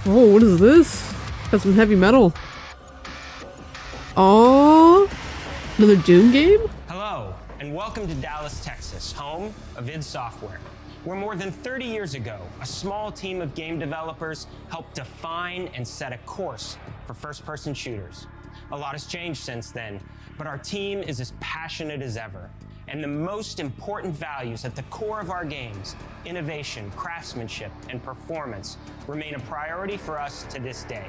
Oh, what is this? Got some heavy metal. Oh, another Doom game? Hello, and welcome to Dallas, Texas, home of id Software, where more than 30 years ago, a small team of game developers helped define and set a course for first-person shooters. A lot has changed since then, but our team is as passionate as ever. And the most important values at the core of our games, innovation, craftsmanship, and performance, remain a priority for us to this day.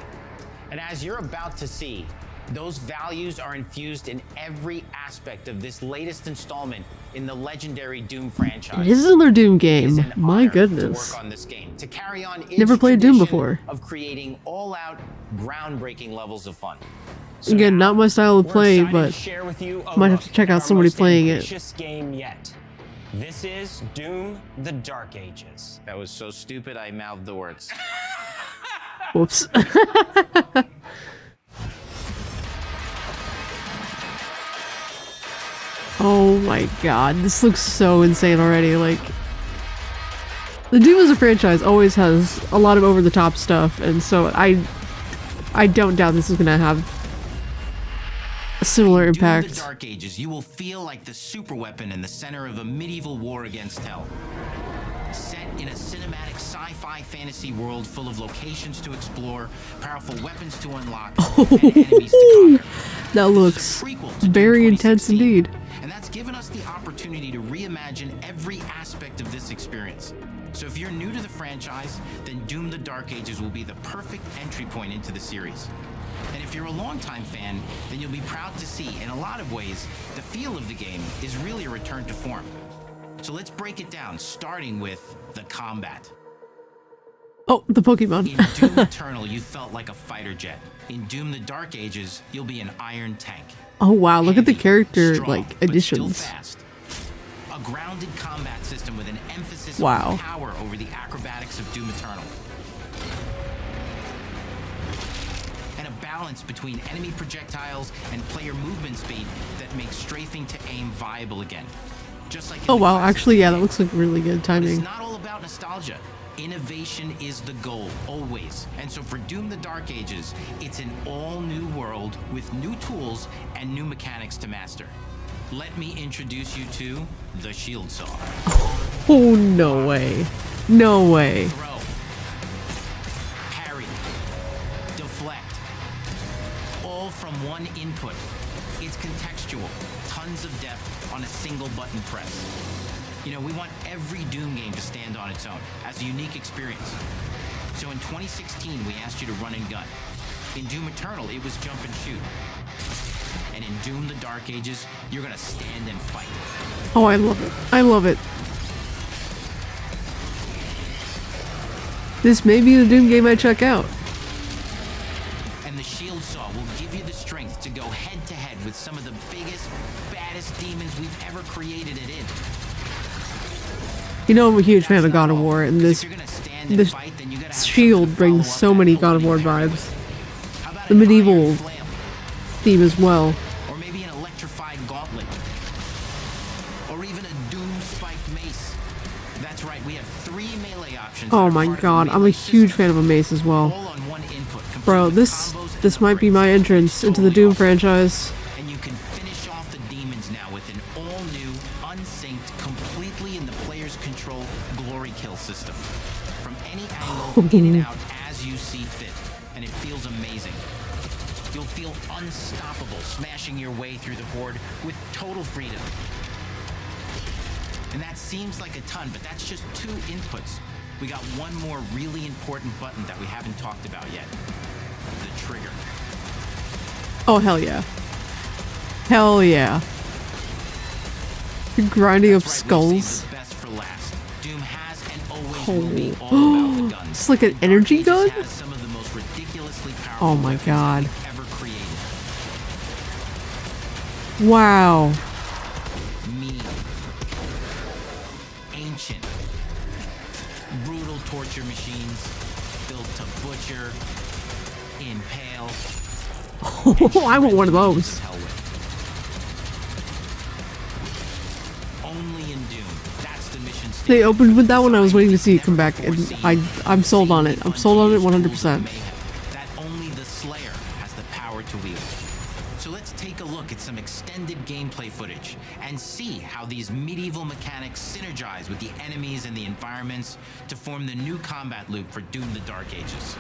And as you're about to see, those values are infused in every aspect of this latest installment in the legendary Doom franchise. This is another Doom It is game. an My honor goodness. to work on this game, to carry on its Never played Doom tradition before. of creating all-out, groundbreaking levels of fun. So Again, now, not my style of we're play, excited but to share with you a might have look to check at out our somebody most playing it. ambitious game yet. This is Doom: The Dark Ages. That was so stupid I mouthed the words. Whoops. Oh my god, this looks so insane already. Like, the Doom as a franchise always has a lot of over-the-top stuff, and so I don't doubt this is gonna have a similar In Doom: The impact. Dark Ages, you will feel like the superweapon in the center of a medieval war against hell. Set in a cinematic sci-fi fantasy world full of locations to explore, powerful weapons to unlock, and enemies to conquer. That This looks is a prequel to Doom very intense 2016, indeed. and that's given us the opportunity to reimagine every aspect of this experience. So if you're new to the franchise, then Doom: The Dark Ages will be the perfect entry point into the series. And if you're a longtime fan, then you'll be proud to see, in a lot of ways, the feel of the game is really a return to form. So let's break it down, starting with the combat. Oh, the Pokemon. In Doom Eternal, you felt like a fighter jet. In Doom: The Dark Ages, you'll be an iron tank. Oh wow, look at the Heavy, character, strong, like, but still additions. fast. A grounded combat system with an emphasis Wow. on power over the acrobatics of Doom Eternal. And a balance between enemy projectiles and player movement speed that makes strafing to aim viable again. Just like in Oh the wow, classic actually, yeah, that game. looks like really good But it's timing. not all about nostalgia. Innovation is the goal, always. And so for Doom: The Dark Ages, it's an all-new world with new tools and new mechanics to master. Let me introduce you to the Shield Saw. Oh, no way. No way. Throw. Parry. Deflect. All from one input. It's contextual. Tons of depth on a single button press. You know, we want every Doom game to stand on its own as a unique experience. So in 2016, we asked you to run and gun. In Doom Eternal, it was jump and shoot. And in Doom: The Dark Ages, you're gonna stand and fight. Oh, I love it. I love it. This may be the Doom game I check out. And the Shield Saw will give you the strength to go head to head with some of the biggest, baddest demons we've ever created at id. You know I'm a huge fan of That's God not of all, War, and 'cause this if you're gonna stand and this fight, then you gotta have shield something to brings follow so up many that God of War opening parry vibes. with. How about The an medieval iron flail? theme as well. Or maybe an electrified gauntlet. Or even a Doom spiked mace. That's right, we have 3 melee options. Oh that are my part of the god, I'm a melee huge system, fan of a mace as well. all on one input, complete Bro, with this combos and might be my upgrades. entrance into the Totally Doom awesome. franchise. And you can finish off the demons now with an all-new, unsynced, completely in the player's control glory kill system. From any angle, in and out, as you see fit. And it feels amazing. You'll feel unstoppable, smashing your way through the horde with total freedom. And that seems like a ton, but that's just 2 inputs. We got one more really important button that we haven't talked about yet. The trigger. Oh hell yeah. Hell yeah. You're grinding up That's right, we've saved skulls. the best for last. Doom has and always will be all about the guns. It's like an And energy Dark Ages gun? has some of the most ridiculously powerful Oh my weapons god. that we've ever created. Wow. Mean, ancient, brutal torture machines built to butcher, impale. I want one of those. Hell with. Only in Doom. That's the the mission stage. They opened with that one. I was waiting to see it come back, and I'm sold on it. I'm sold on it 100%. That only the Slayer has the power to wield. So let's take a look at some extended gameplay footage and see how these medieval mechanics synergize with the enemies and the environments to form the new combat loop for Doom: The Dark Ages.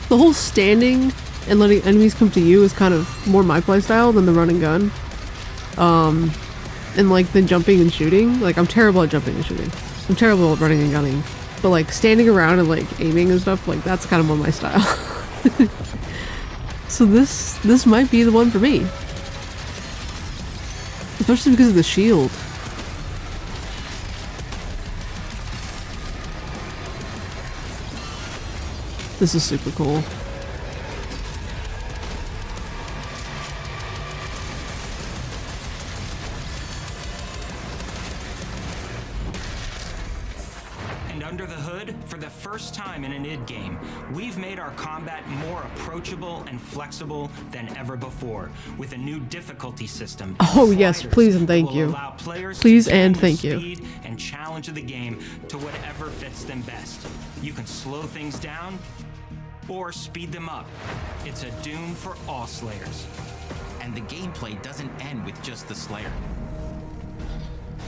The whole standing and letting enemies come to you is kind of more my playstyle than the run and gun. And like the jumping and shooting, like I'm terrible at jumping and shooting. I'm terrible at running and gunning. But like standing around and like aiming and stuff, like that's kind of more my style. So this might be the one for me. Especially because of the shield. This is super cool. And under the hood, for the first time in an id game, we've made our combat more approachable and flexible than ever before, with a new difficulty system. Oh yes, Sliders please and thank will you. allow players Please to tune and the thank you. speed and challenge of the game to whatever fits them best. You can slow things down or speed them up. It's a Doom for all Slayers. And the gameplay doesn't end with just the Slayer.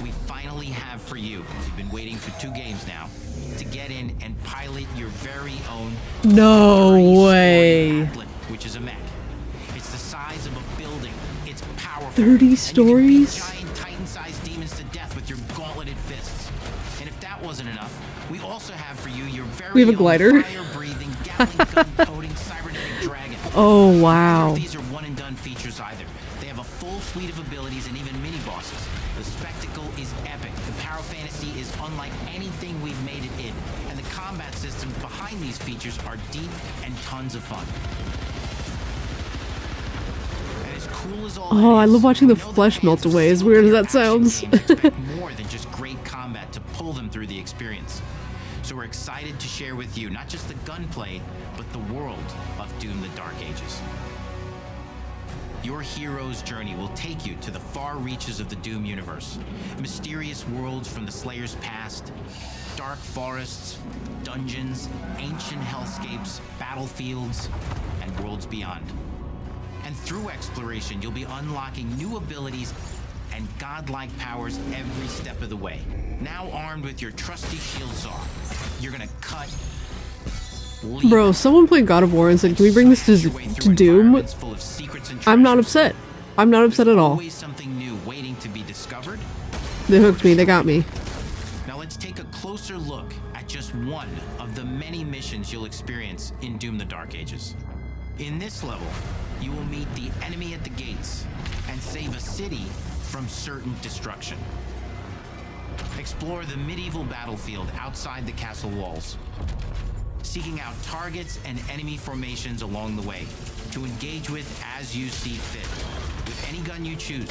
We finally have for you, you've been waiting for 2 games now, to get in and pilot your very own No 30-story way. Atlas, which is a mech. It's the size of a building. It's powerful. 30 And you can beat stories? giant Titan-sized demons to death with your gauntleted fists. And if that wasn't enough, we also have for you your very We have a own glider. fire-breathing, Gatling gun-toting cybernetic dragon. Oh Neither wow. of these are one-and-done features either. They have a full suite of abilities and even mini-bosses. The spectacle is epic. The Power Fantasy is unlike anything we've made it in. And the combat systems behind these features are deep and tons of fun. And as cool as all Oh, that I is, love watching we the know flesh fans melt of away, as weird as that single-player sounds. action games expect more than just great combat to pull them through the experience. So we're excited to share with you not just the gunplay, but the world of Doom: The Dark Ages. Your hero's journey will take you to the far reaches of the Doom universe. Mysterious worlds from the Slayer's past, dark forests, dungeons, ancient hellscapes, battlefields, and worlds beyond. And through exploration, you'll be unlocking new abilities and godlike powers every step of the way. Now armed with your trusty shield saw, you're gonna cut, leap, Bro, someone played God of War and said, can we bring this slash your way to through Doom? environments full of secrets and I'm not treasures. upset. I'm not upset at all. Always something new waiting to be discovered. They hooked me, they got me. Now let's take a closer look at just one of the many missions you'll experience in Doom: The Dark Ages. In this level, you will meet the enemy at the gates and save a city from certain destruction. Explore the medieval battlefield outside the castle walls, seeking out targets and enemy formations along the way to engage with as you see fit, with any gun you choose.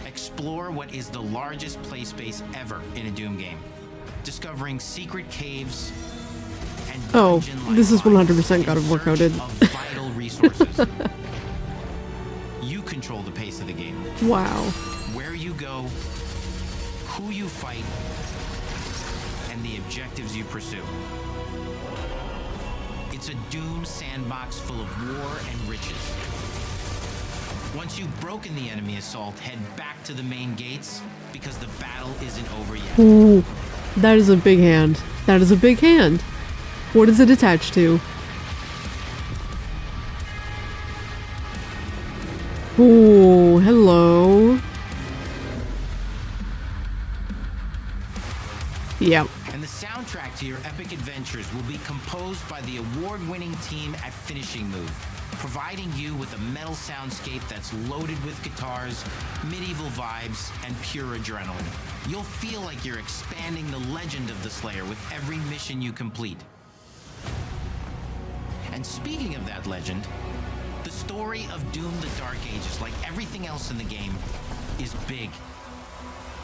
Explore what is the largest play space ever in a Doom game, discovering secret caves and Oh, dungeon-like this is lines 100% God in of War search coded. of vital resources. You control the pace of the game, Wow. where you go, who you fight, and the objectives you pursue. It's a Doom sandbox full of war and riches. Once you've broken the enemy assault, head back to the main gates because the battle isn't over yet. Ooh, that is a big hand. That is a big hand. What is it attached to? Ooh, hello. Yep. And the soundtrack to your epic adventures will be composed by the award-winning team at Finishing Move, providing you with a metal soundscape that's loaded with guitars, medieval vibes, and pure adrenaline. You'll feel like you're expanding the legend of the Slayer with every mission you complete. And speaking of that legend, the story of Doom: The Dark Ages, like everything else in the game, is big.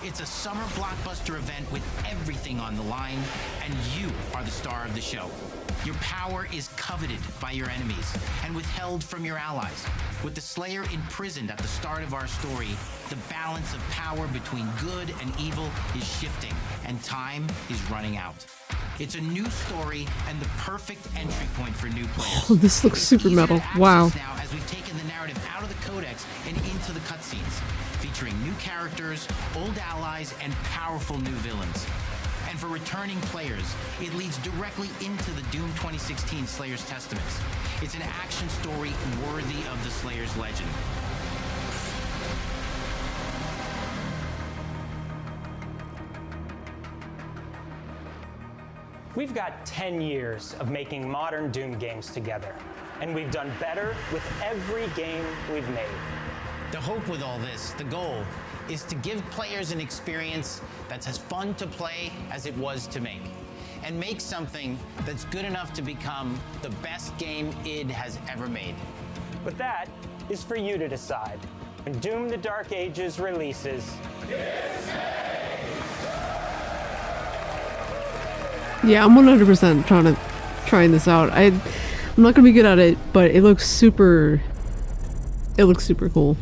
It's a summer blockbuster event with everything on the line, and you are the star of the show. Your power is coveted by your enemies and withheld from your allies. With the Slayer imprisoned at the start of our story, the balance of power between good and evil is shifting, and time is running out. It's a new story and the perfect entry point for new players. Oh, this looks super Easier metal. to access Wow. now as we've taken the narrative out of the codex and into the cutscenes, featuring new characters, old allies, and powerful new villains. And for returning players, it leads directly into the Doom 2016 Slayer's Testaments. It's an action story worthy of the Slayer's legend. We've got 10 years of making modern Doom games together, and we've done better with every game we've made. The hope with all this, the goal, is to give players an experience that's as fun to play as it was to make, and make something that's good enough to become the best game id has ever made. But that is for you to decide. When Doom: The Dark Ages releases, Yeah, I'm 100% trying this out. I'm not gonna be good at it, but it looks super cool.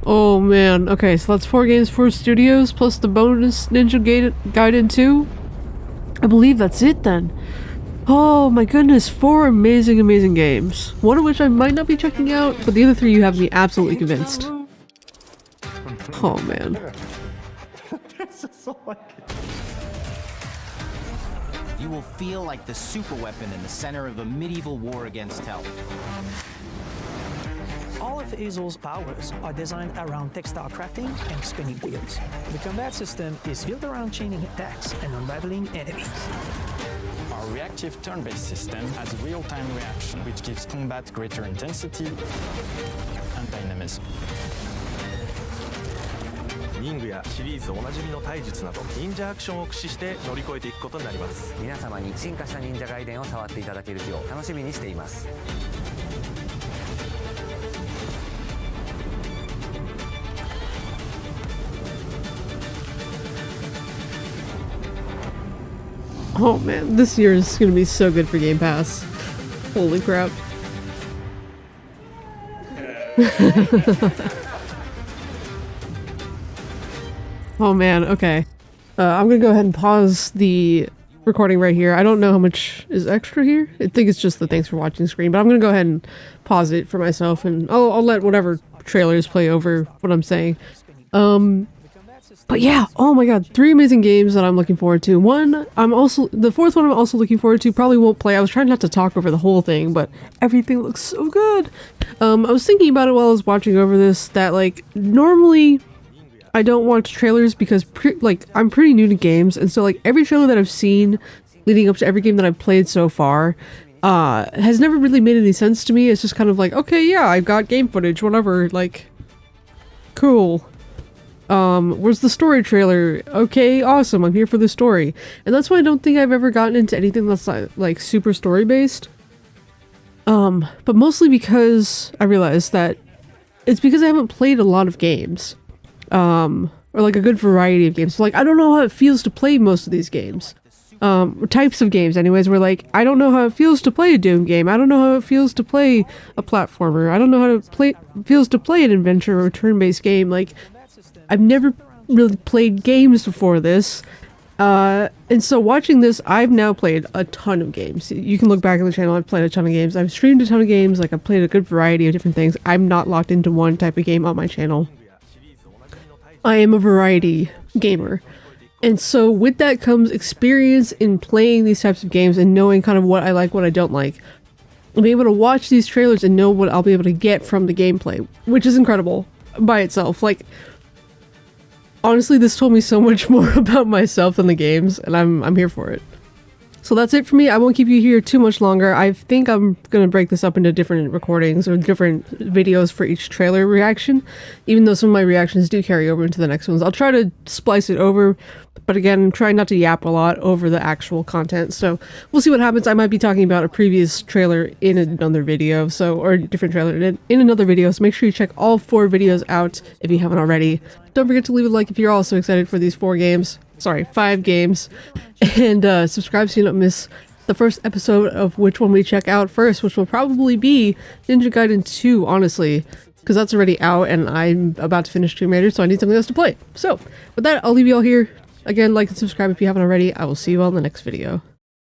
Oh man, okay, so that's 4 games, 4 studios, plus the bonus Ninja Gaiden 2. I believe that's it then. Oh my goodness, 4 amazing games. One of which I might not be checking out, but the other 3 you have me absolutely convinced. Oh man. You will feel like the superweapon in the center of a medieval war against hell. All of Azel's powers are designed around textile crafting and spinning wheels. The combat system is built around chaining attacks and unraveling enemies. Our reactive turn-based system has real-time reaction, which gives combat greater intensity and dynamism. 忍具やシリーズおなじみの体術など忍者アクションを駆使して乗り越えていくことになります。皆様に進化した忍者ガイデンを触っていただける日を楽しみにしています。 Oh man, this year is gonna be so good for Game Pass. Holy crap. Oh man, okay. I'm gonna go ahead and pause the recording right here. I don't know how much is extra here. I think it's just the thanks for watching screen, but I'm gonna go ahead and pause it for myself, and I'll let whatever trailers play over what I'm saying. But yeah, oh my god, 3 amazing games that I'm looking forward to. The fourth one I'm also looking forward to, probably won't play. I was trying not to talk over the whole thing, but everything looks so good. I was thinking about it while I was watching over this, that like, normally I don't watch trailers because I'm pretty new to games, and so like every trailer that I've seen leading up to every game that I've played so far has never really made any sense to me. It's just kind of like, okay, yeah, I've got game footage, whatever, like, cool. Where's the story trailer? Okay, awesome, I'm here for the story. And that's why I don't think I've ever gotten into anything that's like super story based. But mostly because I realized that it's because I haven't played a lot of games. Or like a good variety of games. So like, I don't know how it feels to play most of these games. Types of games anyways, where like, I don't know how it feels to play a Doom game. I don't know how it feels to play a platformer. I don't know how it feels to play an adventure or turn-based game. Like, I've never really played games before this, and so watching this, I've now played a ton of games. You can look back at the channel, I've played a ton of games. I've streamed a ton of games, like I've played a good variety of different things. I'm not locked into one type of game on my channel. I am a variety gamer. And so with that comes experience in playing these types of games and knowing kind of what I like, what I don't like. I'll be able to watch these trailers and know what I'll be able to get from the gameplay, which is incredible by itself. Like, honestly, this told me so much more about myself than the games, and I'm here for it. So that's it for me. I won't keep you here too much longer. I think I'm going to break this up into different recordings or different videos for each trailer reaction, even though some of my reactions do carry over into the next ones. I'll try to splice it over, but again, try not to yap a lot over the actual content. So we'll see what happens. I might be talking about a previous trailer in another video, or a different trailer in another video. So make sure you check all 4 videos out if you haven't already. Don't forget to leave a like if you're also excited for these 5 games, and subscribe so you don't miss the first episode of which one we check out first, which will probably be Ninja Gaiden 2, honestly, because that's already out and I'm about to finish Tomb Raider, so I need something else to play. So with that, I'll leave you all here. Again, like and subscribe if you haven't already. I will see you all in the next video.